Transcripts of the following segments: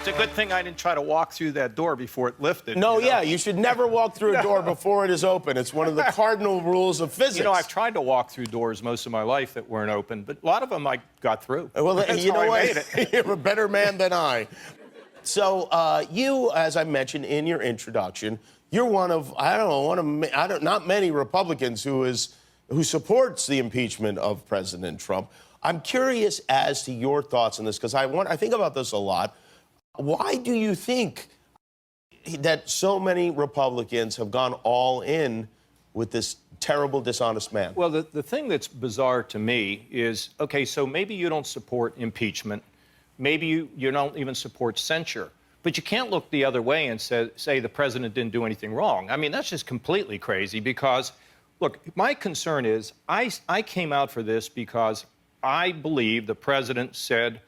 a good thing I didn't try to walk through that door before it lifted. No, yeah, you should never walk through a door before it is open. It's one of the cardinal rules of physics. You know, I've tried to walk through doors most of my life that weren't open, but a lot of them I got through. Well, That's you how know I made what? it. You're a better man than I. So you, as I mentioned in your introduction, you're one of, not many Republicans who supports the impeachment of President Trump. I'm curious as to your thoughts on this, because I think about this a lot. Why do you think that so many Republicans have gone all in with this terrible, dishonest man? Well, the thing that's bizarre to me is, okay, so maybe you don't support impeachment. Maybe you don't even support censure. But you can't look the other way and say the president didn't do anything wrong. I mean, that's just completely crazy because, look, my concern is I came out for this because I believe the president said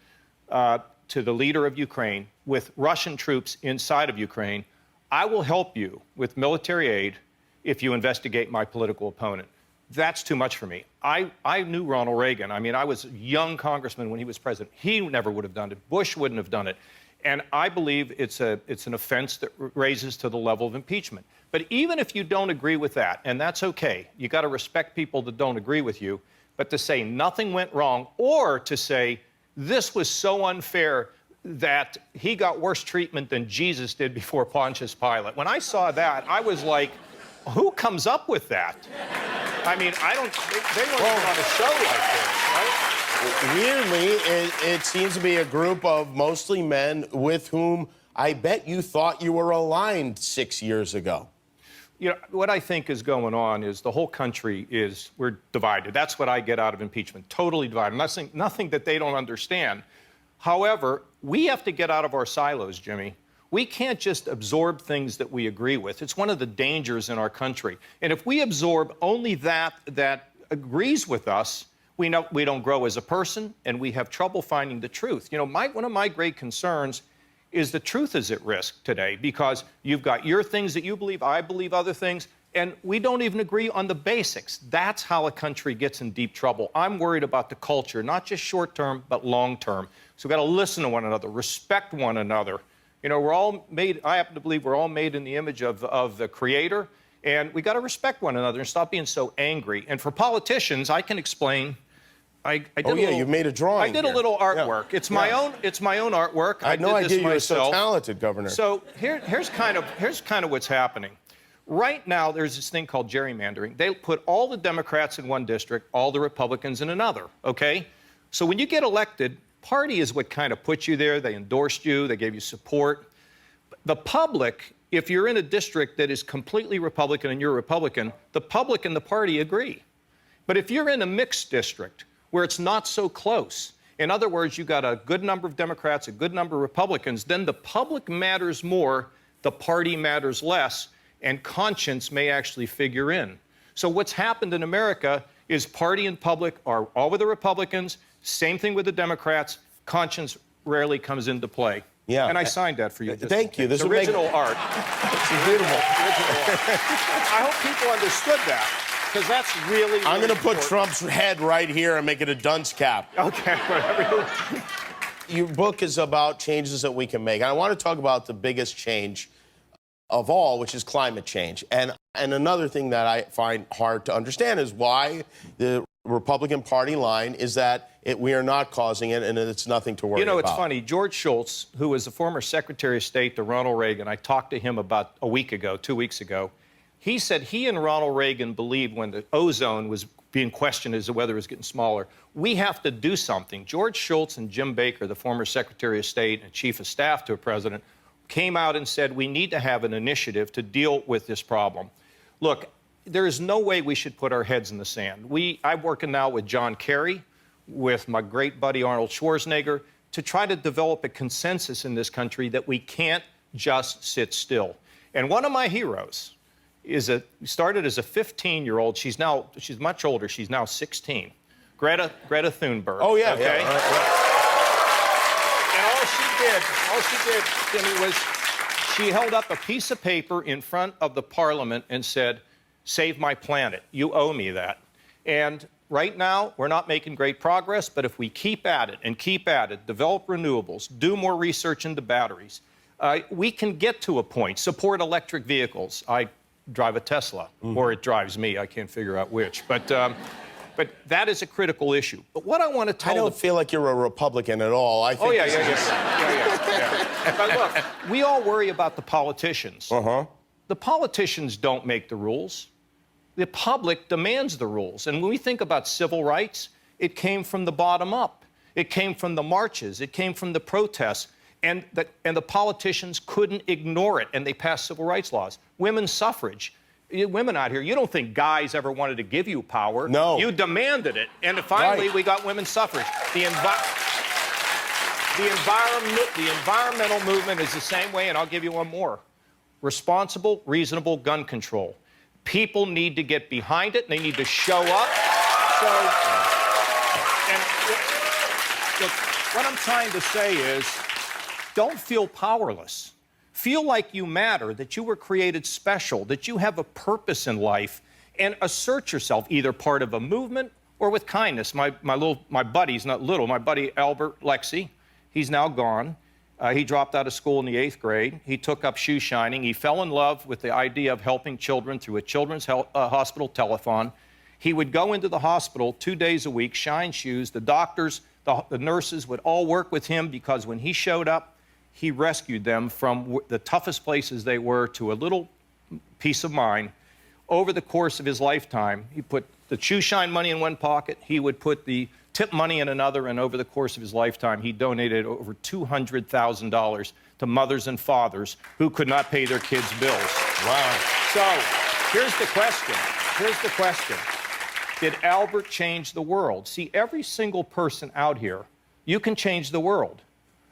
to the leader of Ukraine, with Russian troops inside of Ukraine, I will help you with military aid if you investigate my political opponent. That's too much for me. I knew Ronald Reagan. I mean, I was a young congressman when he was president. He never would have done it. Bush wouldn't have done it. And I believe it's an offense that raises to the level of impeachment. But even if you don't agree with that, and that's okay, you got to respect people that don't agree with you, but to say nothing went wrong, or to say this was so unfair that he got worse treatment than Jesus did before Pontius Pilate. When I saw that, I was like, who comes up with that? I mean, they weren't even on a show like this, right? Weirdly, it seems to be a group of mostly men with whom I bet you thought you were aligned 6 years ago. You know, what I think is going on is the whole country we're divided. That's what I get out of impeachment, totally divided. Nothing that they don't understand. However, we have to get out of our silos, Jimmy. We can't just absorb things that we agree with. It's one of the dangers in our country. And if we absorb only that agrees with us, we don't grow as a person, and we have trouble finding the truth. You know, one of my great concerns is the truth is at risk today, because you've got your things that you believe, I believe other things, and we don't even agree on the basics. That's how a country gets in deep trouble. I'm worried about the culture, not just short term, but long term. So we've got to listen to one another, respect one another. You know, we're all made, I happen to believe we're all made in the image of the Creator, and we got to respect one another and stop being so angry. And for politicians, I can explain. You made a drawing. I did a little artwork. Yeah. It's my own artwork. I had no idea you were so talented, Governor. So here's kind of what's happening. Right now, there's this thing called gerrymandering. They put all the Democrats in one district, all the Republicans in another. Okay, so when you get elected, party is what kind of put you there. They endorsed you. They gave you support. The public, if you're in a district that is completely Republican and you're a Republican, the public and the party agree. But if you're in a mixed district where it's not so close, in other words, you got a good number of Democrats, a good number of Republicans, then the public matters more, the party matters less, and conscience may actually figure in. So what's happened in America is party and public are all with the Republicans, same thing with the Democrats, conscience rarely comes into play. Yeah. And I signed that for you. Thank you. This original art. It's beautiful. I hope people understood that. Because that's really I'm going to put Trump's head right here and make it a dunce cap. Okay, whatever you Your book is about changes that we can make. And I want to talk about the biggest change of all, which is climate change. And another thing that I find hard to understand is why the Republican Party line is that we are not causing it and it's nothing to worry about. You know, it's funny. George Shultz, who was the former Secretary of State to Ronald Reagan, I talked to him about 2 weeks ago. He said he and Ronald Reagan believed when the ozone was being questioned as to whether it was getting smaller, we have to do something. George Shultz and Jim Baker, the former Secretary of State and Chief of Staff to a president, came out and said we need to have an initiative to deal with this problem. Look, there is no way we should put our heads in the sand. I'm working now with John Kerry, with my great buddy Arnold Schwarzenegger, to try to develop a consensus in this country that we can't just sit still. And one of my heroes started as a 15-year-old. She's much older. She's now 16. Greta Thunberg. Oh, yeah. Okay? Yeah. And all she did, Jimmy, was she held up a piece of paper in front of the parliament and said, "Save my planet. You owe me that." And right now, we're not making great progress, but if we keep at it and keep at it, develop renewables, do more research into batteries, we can get to a point, support electric vehicles. I drive a Tesla, or it drives me. I can't figure out which. But that is a critical issue. But what I want to tell I don't feel like you're a Republican at all. I think Oh, yeah. But look, we all worry about the politicians. The politicians don't make the rules. The public demands the rules. And when we think about civil rights, it came from the bottom up. It came from the marches. It came from the protests. And the politicians couldn't ignore it, and they passed civil rights laws. Women's suffrage. Women out here, you don't think guys ever wanted to give you power. No. You demanded it. And finally, we got women's suffrage. The environmental movement is the same way, and I'll give you one more. Responsible, reasonable gun control. People need to get behind it, and they need to show up. Look, what I'm trying to say is, don't feel powerless. Feel like you matter, that you were created special, that you have a purpose in life, and assert yourself, either part of a movement or with kindness. My buddy's not little, my buddy Albert Lexi, he's now gone. He dropped out of school in the 8th grade. He took up shoe shining. He fell in love with the idea of helping children through a children's hospital telethon. He would go into the hospital 2 days a week, shine shoes. The doctors, the nurses would all work with him because when he showed up, he rescued them from the toughest places they were to a little peace of mind. Over the course of his lifetime, he put the shoe shine money in one pocket, he would put the tip money in another, and over the course of his lifetime, he donated over $200,000 to mothers and fathers who could not pay their kids' bills. Wow. So, here's the question. Did Albert change the world? See, every single person out here, you can change the world.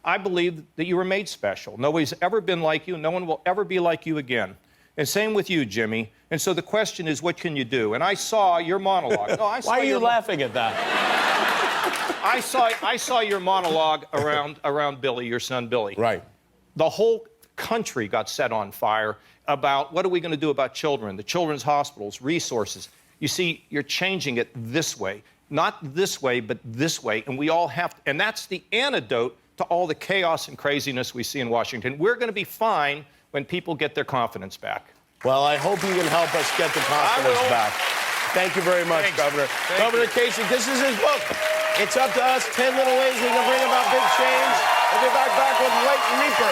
I believe that you were made special. Nobody's ever been like you. No one will ever be like you again. And same with you, Jimmy. And so the question is, what can you do? And I saw your monologue. No, I saw Why are you laughing at that? I saw your monologue around Billy, your son Billy. Right. The whole country got set on fire about what are we going to do about children, the children's hospitals, resources. You see, you're changing it this way. Not this way, but this way. And we all have to, and that's the antidote to all the chaos and craziness we see in Washington. We're going to be fine when people get their confidence back. Well, I hope you can help us get the confidence back. Thank you very much, Governor. Governor Kasich, this is his book. It's up to us, 10 little ways we can bring about big change. We'll be back with White Reaper.